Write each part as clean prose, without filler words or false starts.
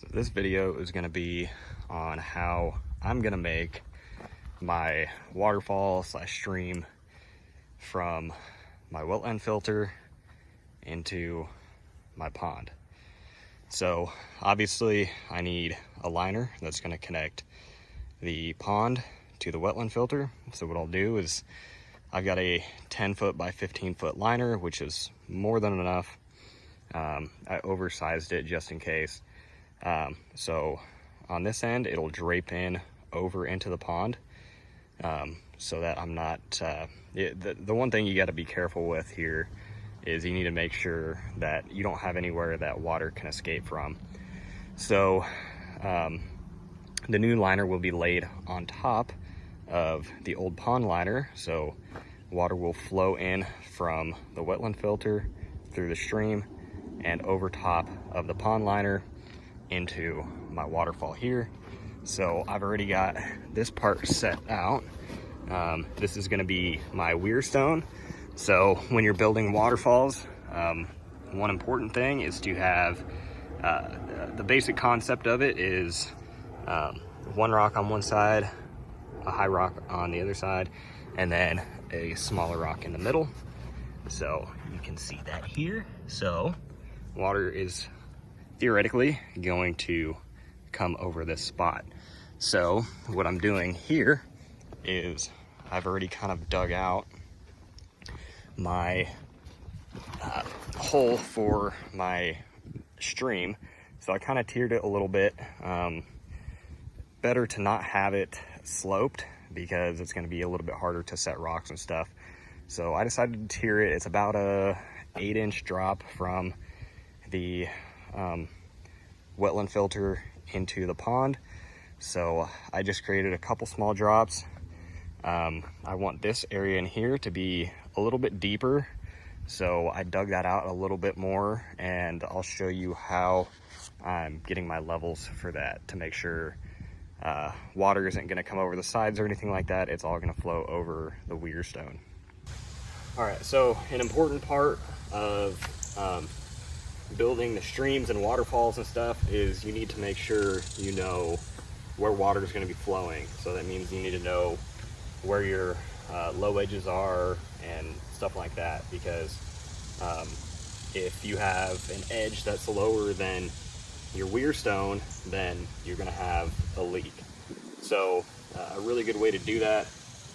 So this video is going to be on how I'm going to make my waterfall slash stream from my wetland filter into my pond. So obviously I need a liner that's going to connect the pond to the wetland filter. So what I'll do is I've got a 10-foot by 15-foot liner, which is more than enough. I oversized it just in case. So on this end, it'll drape in over into the pond, so that I'm not, the one thing you got to be careful with here is you need to make sure that you don't have anywhere that water can escape from. So the new liner will be laid on top of the old pond liner, so water will flow in from the wetland filter through the stream and over top of the pond liner into my waterfall here. So I've already got this part set out. This is going to be my weir stone. So when you're building waterfalls, one important thing is to have the basic concept of it is one rock on one side, a high rock on the other side, and then a smaller rock in the middle. So you can see that here. So water is theoretically going to come over this spot. So what I'm doing here is I've already kind of dug out my hole for my stream. So I kind of tiered it a little bit. Better to not have it sloped because it's going to be a little bit harder to set rocks and stuff. So I decided to tier it. It's about a 8-inch drop from the wetland filter into the pond. So I just created a couple small drops. I want this area in here to be a little bit deeper, so I dug that out a little bit more, and I'll show you how I'm getting my levels for that to make sure water isn't going to come over the sides or anything like that. It's all going to flow over the weir stone. All right, so an important part of building the streams and waterfalls and stuff is you need to make sure you know where water is going to be flowing. So that means you need to know where your low edges are and stuff like that, because if you have an edge that's lower than your weir stone, then you're going to have a leak. So a really good way to do that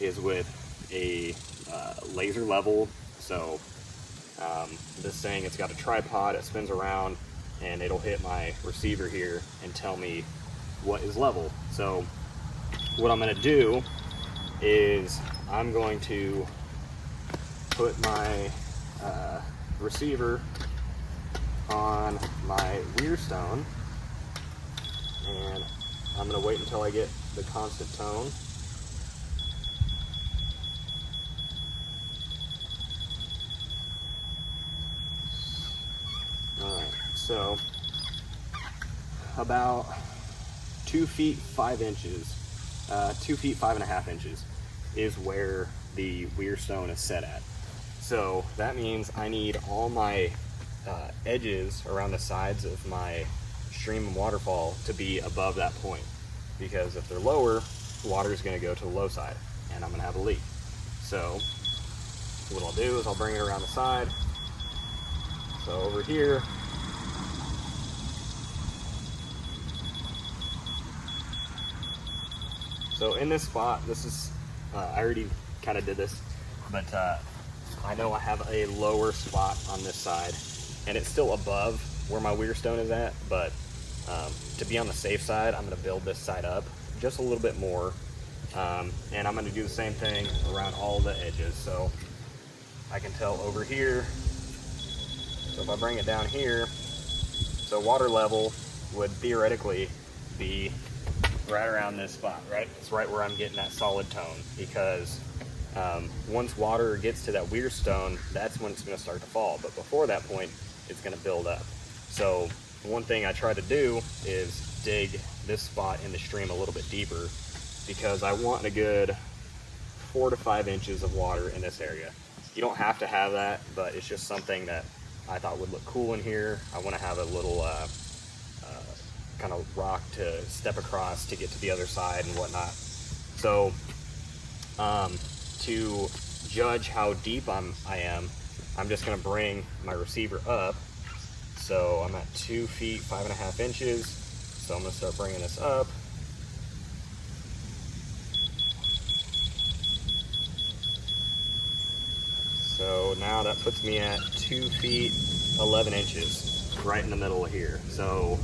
is with a laser level. So this thing, it's got a tripod, it spins around, and it'll hit my receiver here and tell me what is level. So what I'm going to do is I'm going to put my receiver on my weir stone, and I'm going to wait until I get the constant tone. Alright, so about 2 feet 5 inches, 2 feet 5.5 inches is where the weir stone is set at. So that means I need all my edges around the sides of my stream and waterfall to be above that point, because if they're lower, water is going to go to the low side and I'm going to have a leak. So what I'll do is I'll bring it around the side. So over here, so in this spot, this is, I already kind of did this, but I know I have a lower spot on this side, and it's still above where my weir stone is at, but to be on the safe side, I'm going to build this side up just a little bit more, and I'm going to do the same thing around all the edges. So I can tell over here, so if I bring it down here, so water level would theoretically be right around this spot, right? It's right where I'm getting that solid tone, because once water gets to that weir stone, that's when it's going to start to fall. But before that point, it's going to build up. So one thing I try to do is dig this spot in the stream a little bit deeper, because I want a good 4 to 5 inches of water in this area. You don't have to have that, but it's just something that I thought would look cool in here. I want to have a little kind of rock to step across to get to the other side and whatnot. So to judge how deep I am, I'm just going to bring my receiver up. So I'm at 2 feet 5.5 inches. So I'm going to start bringing this up. So now that puts me at 2 feet 11 inches, right in the middle of here. So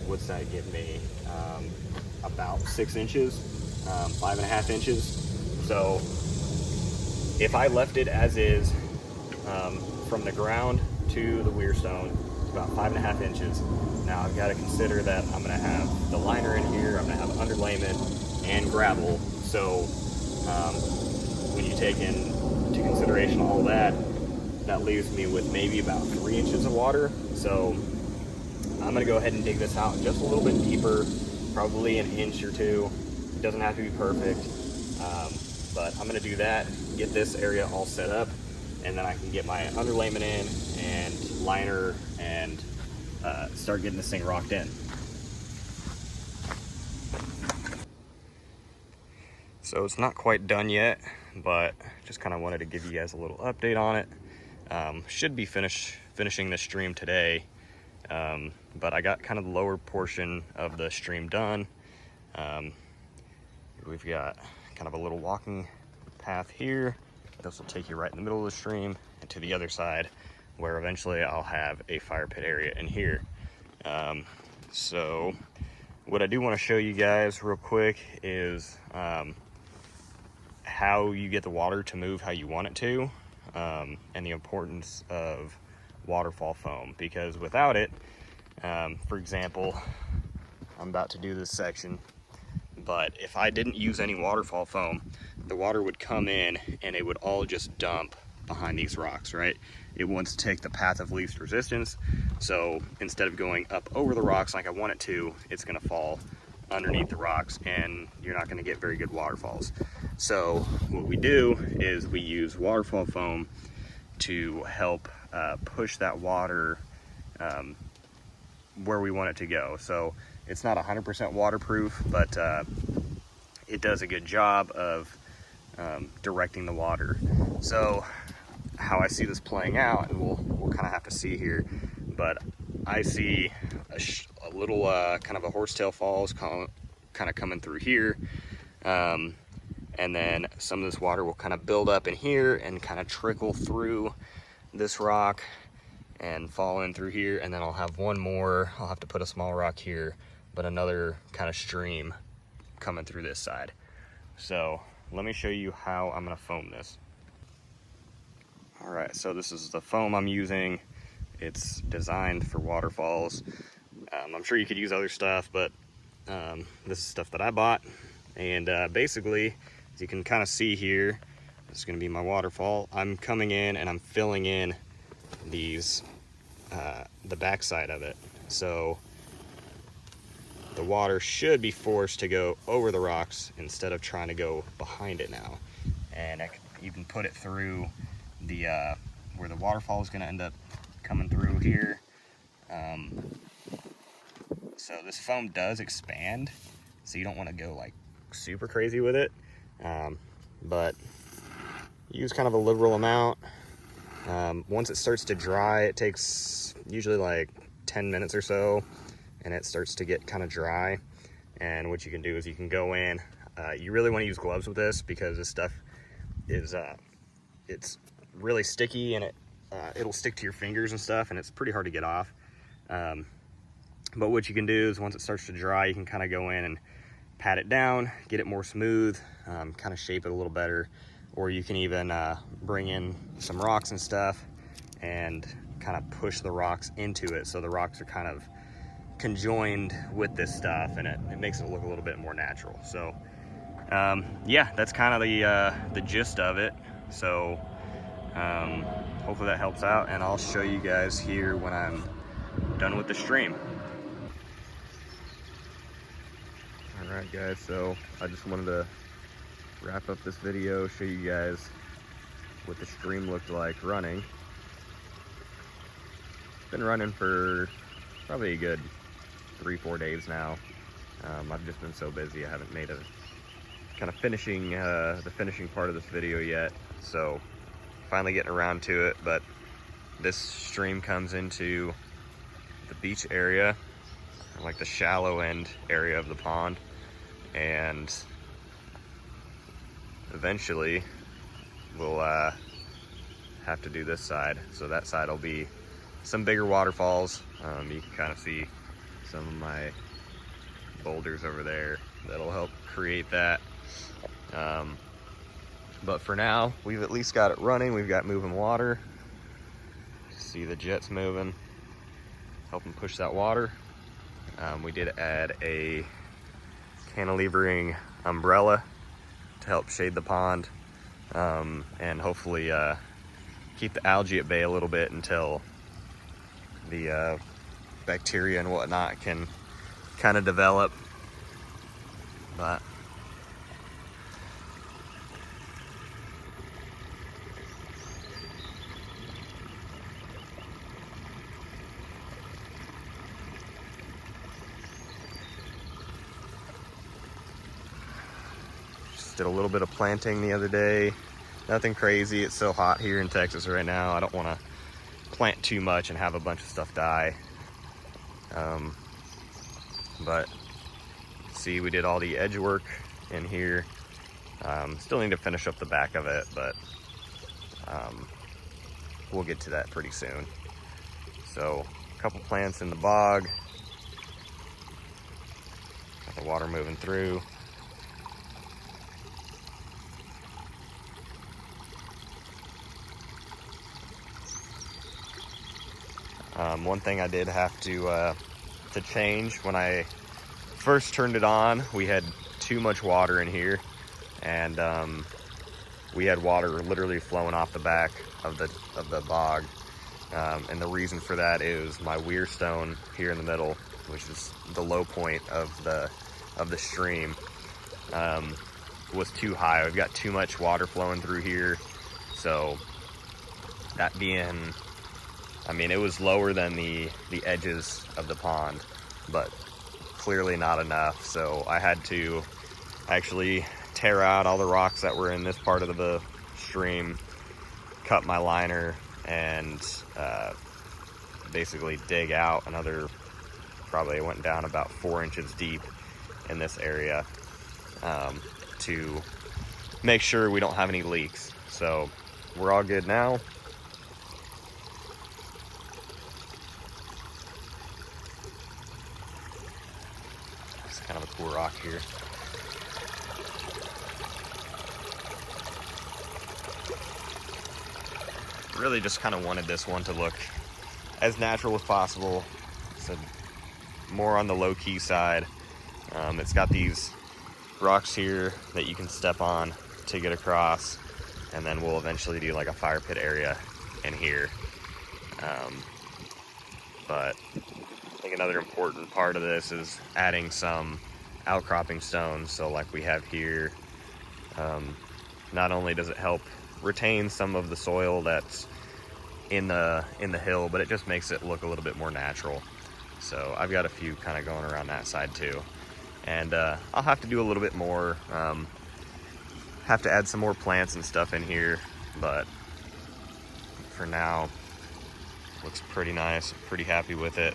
what's that give me? About 6 inches, 5.5 inches. So if I left it as is, from the ground to the weir stone, it's about 5.5 inches. Now I've got to consider that I'm going to have the liner in here, I'm going to have underlayment and gravel. So when you take into consideration all that, that leaves me with maybe about 3 inches of water. So I'm going to go ahead and dig this out just a little bit deeper, probably an inch or two. It doesn't have to be perfect, but I'm going to do that, get this area all set up, and then I can get my underlayment in and liner and start getting this thing rocked in. So it's not quite done yet, but just kind of wanted to give you guys a little update on it. Should be finishing this stream today, but I got kind of the lower portion of the stream done. We've got kind of a little walking path here. This will take you right in the middle of the stream and to the other side, where eventually I'll have a fire pit area in here. So what I do want to show you guys real quick is how you get the water to move how you want it to, and the importance of waterfall foam, because without it, for example, I'm about to do this section, but if I didn't use any waterfall foam, the water would come in and it would all just dump behind these rocks, right? It wants to take the path of least resistance. So instead of going up over the rocks like I want it to, it's gonna fall underneath the rocks and you're not gonna get very good waterfalls. So what we do is we use waterfall foam to help push that water where we want it to go. So it's not 100% waterproof, but it does a good job of directing the water. So how I see this playing out, and we'll kind of have to see here, but I see a little kind of a horsetail falls kind of coming through here, and then some of this water will kind of build up in here and kind of trickle through this rock and fall in through here, and then I'll have one more, I'll have to put a small rock here, but another kind of stream coming through this side. So let me show you how I'm gonna foam this. All right, so this is the foam I'm using. It's designed for waterfalls. I'm sure you could use other stuff, but this is stuff that I bought. And basically, as you can kind of see here, this is gonna be my waterfall. I'm coming in and I'm filling in these, the backside of it. So the water should be forced to go over the rocks instead of trying to go behind it now. And I can even put it through the, where the waterfall is gonna end up coming through here. So this foam does expand, so you don't wanna go like super crazy with it. But use kind of a liberal amount. Once it starts to dry, it takes usually like 10 minutes or so, and it starts to get kind of dry. And what you can do is you can go in, you really want to use gloves with this because this stuff is it's really sticky, and it'll stick to your fingers and stuff, and it's pretty hard to get off. But what you can do is once it starts to dry, you can kind of go in and pat it down, get it more smooth, kind of shape it a little better. Or you can even bring in some rocks and stuff and kind of push the rocks into it, so the rocks are kind of conjoined with this stuff, and it makes it look a little bit more natural. So yeah, that's kind of the gist of it. So hopefully that helps out, and I'll show you guys here when I'm done with the stream. All right guys, so I just wanted to wrap up this video, show you guys what the stream looked like running. It's been running for probably a good 3-4 days now. I've just been so busy, I haven't made a kind of finishing the finishing part of this video yet, so finally getting around to it. But this stream comes into the beach area, like the shallow end area of the pond, and eventually we'll have to do this side. So that side will be some bigger waterfalls. You can kind of see some of my boulders over there that'll help create that. But for now, we've at least got it running. We've got moving water. See the jets moving, helping push that water. We did add a cantilevering umbrella to help shade the pond, and hopefully keep the algae at bay a little bit until the bacteria and whatnot can kind of develop. But just did a little bit of planting the other day. Nothing crazy. It's so hot here in Texas right now. I don't want to plant too much and have a bunch of stuff die. But see, we did all the edge work in here. Still need to finish up the back of it, but we'll get to that pretty soon. So a couple plants in the bog. Got the water moving through. One thing I did have to change when I first turned it on, we had too much water in here, and we had water literally flowing off the back of the bog. And the reason for that is my weir stone here in the middle, which is the low point of the stream, was too high. We've got too much water flowing through here. So that being, I mean, it was lower than the edges of the pond, but clearly not enough. So I had to actually tear out all the rocks that were in this part of the stream, cut my liner, and basically dig out another, probably it went down about 4 inches deep in this area, to make sure we don't have any leaks. So we're all good now. Kind of a cool rock here. Really just kind of wanted this one to look as natural as possible. So more on the low-key side. It's got these rocks here that you can step on to get across, and then we'll eventually do like a fire pit area in here. But I think another important part of this is adding some outcropping stones. So like we have here, not only does it help retain some of the soil that's in the hill, but it just makes it look a little bit more natural. So I've got a few kind of going around that side too. And I'll have to do a little bit more, have to add some more plants and stuff in here, but for now, looks pretty nice. Pretty happy with it.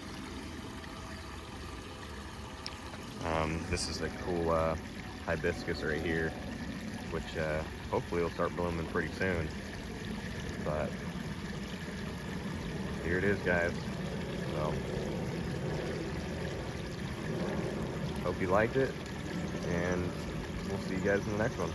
This is the cool hibiscus right here, which hopefully will start blooming pretty soon. But here it is, guys. So hope you liked it, and we'll see you guys in the next one.